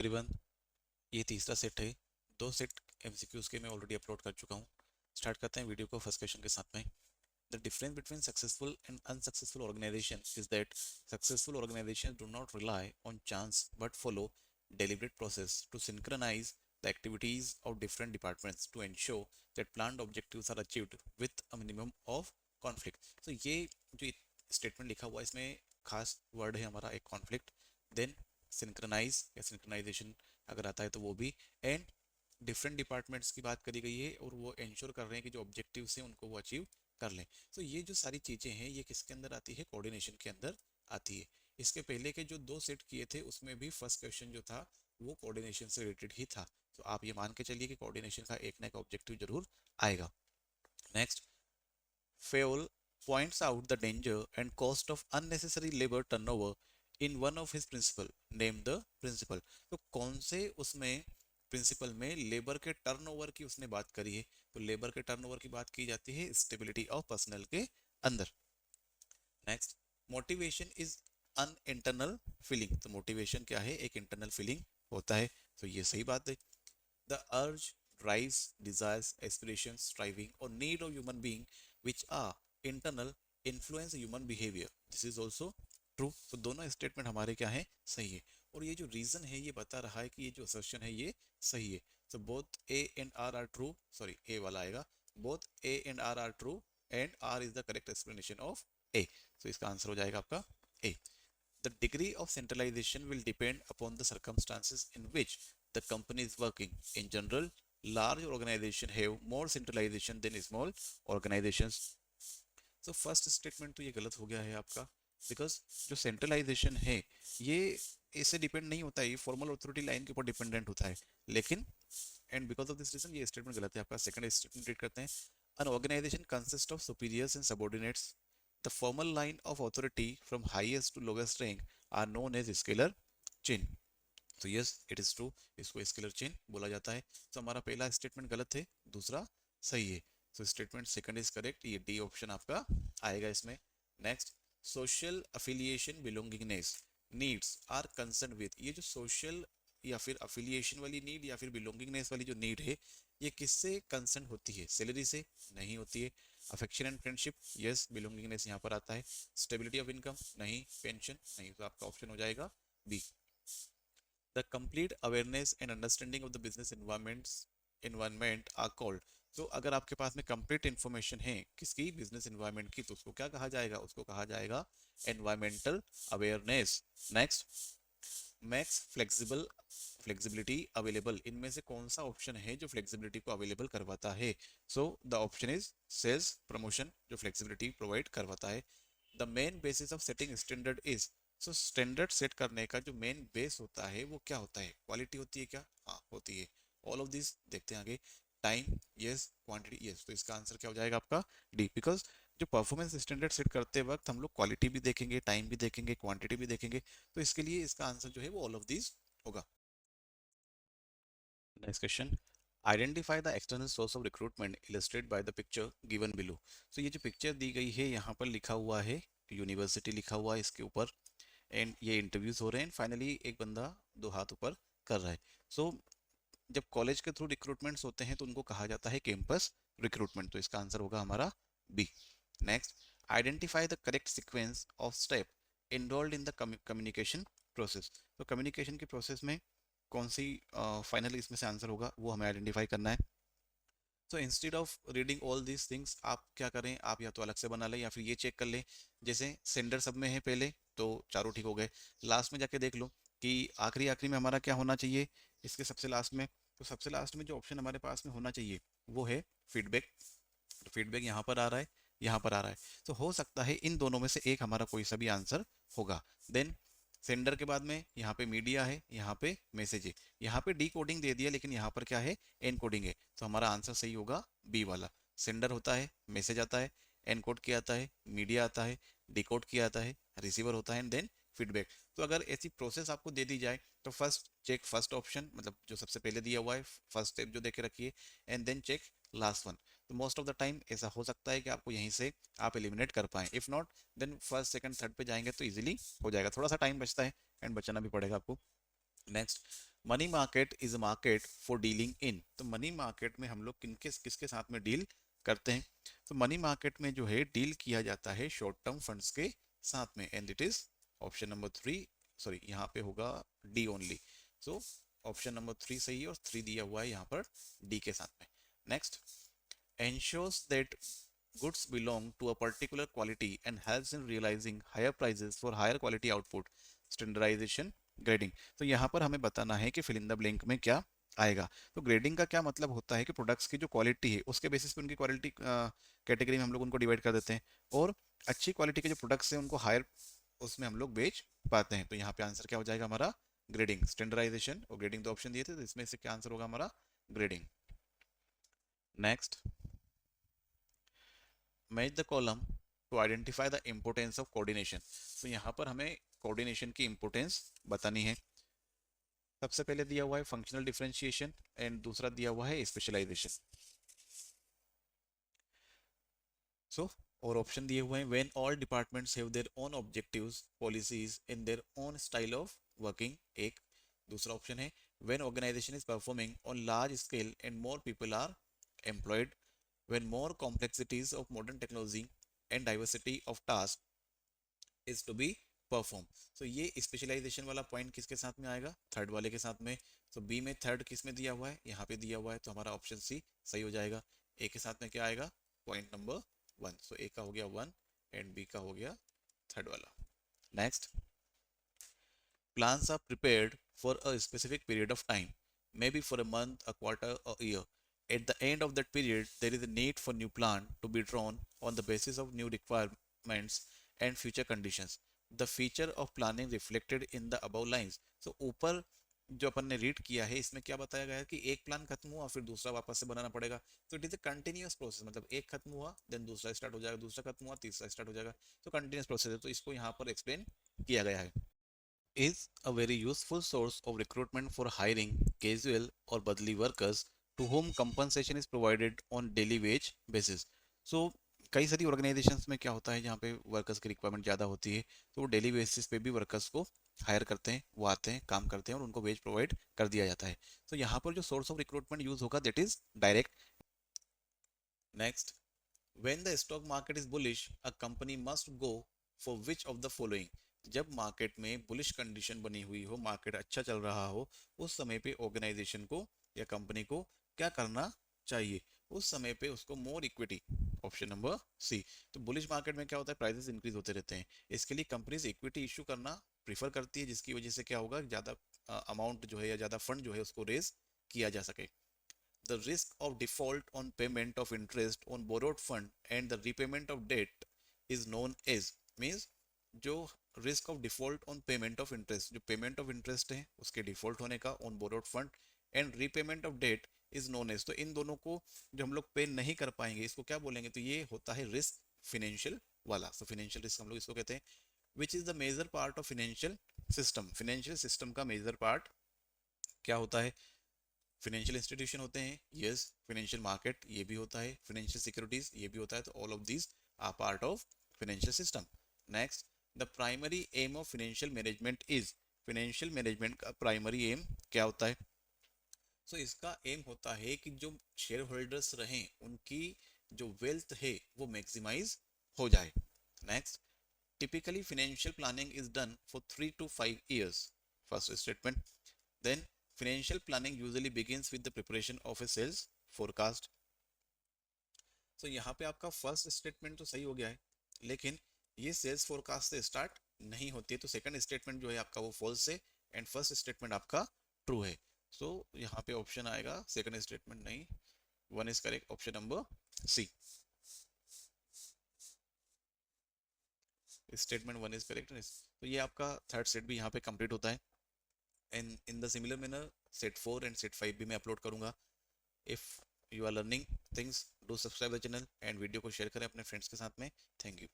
Everyone, ये तीसरा set है। दो सेट एमसीक्यूज के मैं ऑलरेडी अपलोड कर चुका हूँ। स्टार्ट करते हैं वीडियो को फर्स्ट क्वेश्चन के साथ में। The difference between successful and unsuccessful organisation is that successful organisation do not rely on chance but follow deliberate process to synchronize the activities of different departments to ensure that planned objectives are achieved with a minimum of conflict. So ये जो statement लिखा हुआ है इसमें खास word है हमारा एक कॉन्फ्लिक्ट, देन सिंक्रोनाइज या सिंक्रोनाइजेशन अगर आता है तो वो भी, एंड डिफरेंट डिपार्टमेंट्स की बात करी गई है और वो इंश्योर कर रहे हैं कि जो ऑब्जेक्टिव्स हैं उनको वो अचीव कर लें। तो ये जो सारी चीज़ें हैं ये किसके अंदर आती है? कोऑर्डिनेशन के अंदर आती है। इसके पहले के जो दो सेट किए थे उसमें भी फर्स्ट क्वेश्चन जो था वो कोऑर्डिनेशन से रिलेटेड ही था। तो आप ये मान के चलिए कि कोऑर्डिनेशन का एक ना एक ऑब्जेक्टिव जरूर आएगा। Next, Fayol points out the danger and cost of unnecessary labor turnover in one of his principle. Name the principle. तो कौन से उसमें प्रिंसिपल में लेबर के टर्नओवर की उसने बात करी है? तो लेबर के टर्नओवर की बात की जाती है स्टेबिलिटी ऑफ पर्सनल के अंदर। Next, motivation is an internal feeling. तो मोटिवेशन क्या है? एक इंटरनल फीलिंग होता है। तो ये सही बात है। The urge, drives, desires, aspirations, striving, or need of human being, which are internal, influence human behavior. This is also true. तो दोनों स्टेटमेंट हमारे क्या है? सही है। और ये जो रीजन है ये बता रहा है कि ये जो असर्शन है ये सही है। So both A and R are true. Sorry, A वाला आएगा। Both A and R are true, and R is the correct explanation of A. So इसका आंसर हो जाएगा आपका A. The degree of centralization will depend upon the circumstances in which the company is working. In general, large organizations have more centralization than small organizations. So first statement तो ये गलत हो गया है आपका, because जो centralization है ये इससे डिपेंड नहीं होता है, ये फॉर्मल अथॉरिटी लाइन के ऊपर डिपेंडेंट होता है। लेकिन and because of this reason ये स्टेटमेंट गलत है आपका। सेकंड स्टेटमेंट रीड करते हैं। An organization consists of superiors and subordinates. The formal line of authority from highest to lowest rank are known as scalar chain. तो yes it is true, इसको scalar chain बोला जाता है। तो हमारा पहला स्टेटमेंट गलत है, दूसरा सही है। तो स्टेटमेंट सेकंड इज करेक्ट, ये डी ऑप्शन आपका आएगा इसमें। Next, social affiliation belongingness needs are concern with. ये जो सोशल या फिर अफिलिएशन वाली नीड या फिर बिलोंगिंगनेस वाली जो नीड है ये किससे कंसर्न होती है? सैलरी से नहीं होती है। Affection and friendship, yes belongingness यहाँ पर आता है। स्टेबिलिटी ऑफ इनकम नहीं, पेंशन नहीं। तो आपका ऑप्शन हो जाएगा B. The complete awareness and understanding of the business environment are called. तो अगर आपके पास में कंप्लीट इंफॉर्मेशन है किसकी? बिजनेस एनवायरनमेंट की, तो उसको क्या कहा जाएगा? उसको कहा जाएगा environmental awareness. Next, max flexibility available. इनमें से कौन सा ऑप्शन है जो फ्लेक्सिबिलिटी को अवेलेबल करवाता है? So the option is sales promotion, जो फ्लेक्सिबिलिटी प्रोवाइड करवाता है। The main basis of setting standard is. So standard set करने का जो मेन बेस होता है वो क्या होता है? क्वालिटी होती है क्या? हाँ होती है। ऑल ऑफ दिस देखते हैं आगे। Time yes, quantity yes. तो इसका आंसर क्या हो जाएगा आपका? डी। बिकॉज जो परफॉर्मेंस स्टैंडर्ड सेट करते वक्त हम लोग क्वालिटी भी देखेंगे, टाइम भी देखेंगे, क्वांटिटी भी देखेंगे। तो इसके लिए इसका आंसर जो है वो ऑल ऑफ दिस होगा। Next question, identify the external source of recruitment illustrated by the picture given below. तो ये जो पिक्चर दी गई है यहाँ पर लिखा हुआ है यूनिवर्सिटी लिखा हुआ है इसके ऊपर, एंड ये इंटरव्यूज हो रहे हैं। फाइनली एक बंदा दो हाथ ऊपर कर रहा है। सो जब कॉलेज के थ्रू रिक्रूटमेंट्स होते हैं तो उनको कहा जाता है कैंपस रिक्रूटमेंट। तो इसका आंसर होगा हमारा B. Next, identify the correct sequence of step involve in the communication process. तो कम्युनिकेशन की प्रोसेस में कौन सी फाइनली इसमें से आंसर होगा वो हमें आइडेंटिफाई करना है। तो instead of reading all these things आप क्या करें, आप या तो अलग से बना लें या फिर ये चेक कर लें। जैसे सेंडर सब में है पहले तो चारों ठीक हो गए, लास्ट में जाके देख लो कि आखिरी आखिरी में हमारा क्या होना चाहिए इसके सबसे लास्ट में। तो सबसे लास्ट में जो ऑप्शन हमारे पास में होना चाहिए वो है फीडबैक। तो फीडबैक यहाँ पर आ रहा है, यहाँ पर आ रहा है। तो हो सकता है इन दोनों में से एक हमारा कोई सा भी आंसर होगा। देन सेंडर के बाद में यहाँ पे मीडिया है, यहाँ पे मैसेज है। यहाँ पे डी कोडिंग दे दिया लेकिन यहाँ पर क्या है? एन कोडिंग है। तो हमारा आंसर सही होगा बी वाला। सेंडर होता है, मैसेज आता है, एनकोड किया आता है, मीडिया आता है, डिकोड किया आता है, रिसीवर होता है, एंड देन फीडबैक। तो अगर ऐसी प्रोसेस आपको दे दी जाए तो फर्स्ट चेक फर्स्ट ऑप्शन, मतलब जो सबसे पहले दिया हुआ है फर्स्ट स्टेप जो देके रखिए, and then check last one. तो मोस्ट ऑफ द टाइम ऐसा हो सकता है कि आपको यहीं से आप एलिमिनेट कर पाएं। If not then first second third पे जाएंगे तो इजीली हो जाएगा। थोड़ा सा टाइम बचता है एंड बचाना भी पड़ेगा आपको। Next, money market is a market for dealing in. तो मनी मार्केट में हम लोग किनके किसके साथ में डील करते हैं? तो मनी मार्केट में जो है डील किया जाता है शॉर्ट टर्म फंड्स के साथ में, and it is option number 3, sorry यहाँ पे होगा D only. So option number 3 सही है और 3 दिया हुआ है यहाँ पर डी के साथ में। Next, ensures that goods belong to a particular quality and helps in realizing higher prices for higher quality output, standardization, grading। तो यहाँ पर हमें बताना है कि फिल इन द ब्लैंक में क्या आएगा। तो ग्रेडिंग का क्या मतलब होता है कि प्रोडक्ट्स की जो क्वालिटी है उसके बेसिस पे उनकी क्वालिटी कैटेगरी में हम लोग उनको डिवाइड कर देते हैं, और अच्छी क्वालिटी के जो प्रोडक्ट्स हैं उनको हायर उसमें हम लोग बेच पाते हैं। तो यहाँ पे आंसर क्या हो जाएगा हमारा? ग्रेडिंग। स्टैंडर्डाइजेशन और ग्रेडिंग दो ऑप्शन दिए थे, तो इसमें से क्या आंसर होगा हमारा? Grading. Next, match the column to identify the importance of coordination. तो यहाँ पर हमें कोऑर्डिनेशन की इम्पोर्टेंस बतानी है। सबसे पहले दिया हुआ है फंक्शनल डिफरेंशिएशन एंड दूसरा दिया हुआ है स्पेशलाइजेशन। सो और ऑप्शन दिए हुए हैं when all departments have their own objectives policies in their own style of working, एक। दूसरा ऑप्शन है when organisation is performing on large scale and more people are employed, when more complexities of modern technology and diversity of task is to be performed। so ये specialisation वाला point किसके साथ में आएगा? Third वाले के साथ में। तो बी में थर्ड किस में दिया हुआ है? यहाँ पे दिया हुआ है, तो हमारा ऑप्शन सी सही हो जाएगा। ए के साथ में क्या आएगा? Point number 1। सो ए का हो गया 1 एंड बी का हो गया थर्ड वाला। Next, plans are prepared for a specific period of time, maybe for a month, a quarter, or a year. At the end of that period, there is a need for new plan to be drawn on the basis of new requirements and future conditions. The feature of planning reflected in the above lines। So ऊपर जो अपन ने read किया है इसमें क्या बताया गया है कि एक प्लान खत्म हुआ फिर दूसरा वापस से बनाना पड़ेगा। तो it is a continuous process, मतलब एक खत्म हुआ देन दूसरा स्टार्ट हो जाएगा, दूसरा खत्म हुआ तीसरा स्टार्ट हो जाएगा। तो कंटिन्यूअस प्रोसेस है, तो इसको यहाँ पर एक्सप्लेन किया गया है। is a very useful source of recruitment for hiring casual or badly workers to whom compensation is provided on daily wage basis। So कई सारी ऑर्गेनाइजेशंस में क्या होता है जहाँ पे वर्कर्स की रिक्वायरमेंट ज़्यादा होती है, तो वो डेली बेसिस पे भी वर्कर्स को हायर करते हैं, वो आते हैं काम करते हैं और उनको वेज प्रोवाइड कर दिया जाता है। तो यहाँ पर जो सोर्स ऑफ रिक्रूटमेंट यूज होगा that is direct. Next, when the stock market is bullish a company must go for which of the following। जब मार्केट में बुलिश कंडीशन बनी हुई हो, मार्केट अच्छा चल रहा हो, उस समय पे ऑर्गेनाइजेशन को या कंपनी को क्या करना चाहिए? उस समय पे उसको मोर इक्विटी, ऑप्शन नंबर सी। तो बुलिश मार्केट में क्या होता है? प्राइसेस इंक्रीज होते रहते हैं, इसके लिए कंपनीज इक्विटी इशू करना प्रीफर करती है, जिसकी वजह से क्या होगा? ज्यादा अमाउंट जो है या ज्यादा फंड जो है उसको रेज किया जा सके। The risk of default on payment of interest on borrowed fund and the repayment of debt is known as, means जो risk of default on payment of interest, जो payment of interest है उसके default होने का on borrowed fund and repayment of debt is known as। तो इन दोनों को जो हम लोग पे नहीं कर पाएंगे इसको क्या बोलेंगे? तो ये होता है रिस्क फिनेंशियल वाला। तो फिनेंशियल रिस्क हम लोग इसको कहते हैं। Which is the major part of financial system. Financial system का मेजर पार्ट क्या होता है? फाइनेंशियल इंस्टीट्यूशन होते हैं, यस। फाइनेंशियल मार्केट ये भी होता है, फाइनेंशियल सिक्योरिटीज ये भी होता है। तो all of these are part of financial system. Next, the primary aim of financial management is. Financial management का प्राइमरी एम क्या होता है? सो इसका एम होता है कि जो शेयर होल्डर्स रहें उनकी जो वेल्थ है वो मैक्सिमाइज हो जाए। Next, typically financial planning is done for 3 to 5 years, first statement। then financial planning usually begins with the preparation of a sales forecast। so यहाँ पे आपका फर्स्ट स्टेटमेंट तो सही हो गया है, लेकिन ये सेल्स फोरकास्ट से स्टार्ट नहीं होती है, तो सेकंड स्टेटमेंट जो है आपका वो फॉल्स है एंड फर्स्ट स्टेटमेंट आपका ट्रू है। सो यहाँ पे ऑप्शन आएगा सेकंड स्टेटमेंट नहीं, 1 is correct, option number C. Statement 1 is correct. तो ये आपका थर्ड सेट भी यहाँ पे कंप्लीट होता है and in the similar manner set 4 and set 5 भी मैं अपलोड करूंगा। If you are learning things do subscribe the channel and video को शेयर करें अपने फ्रेंड्स के साथ में। Thank you.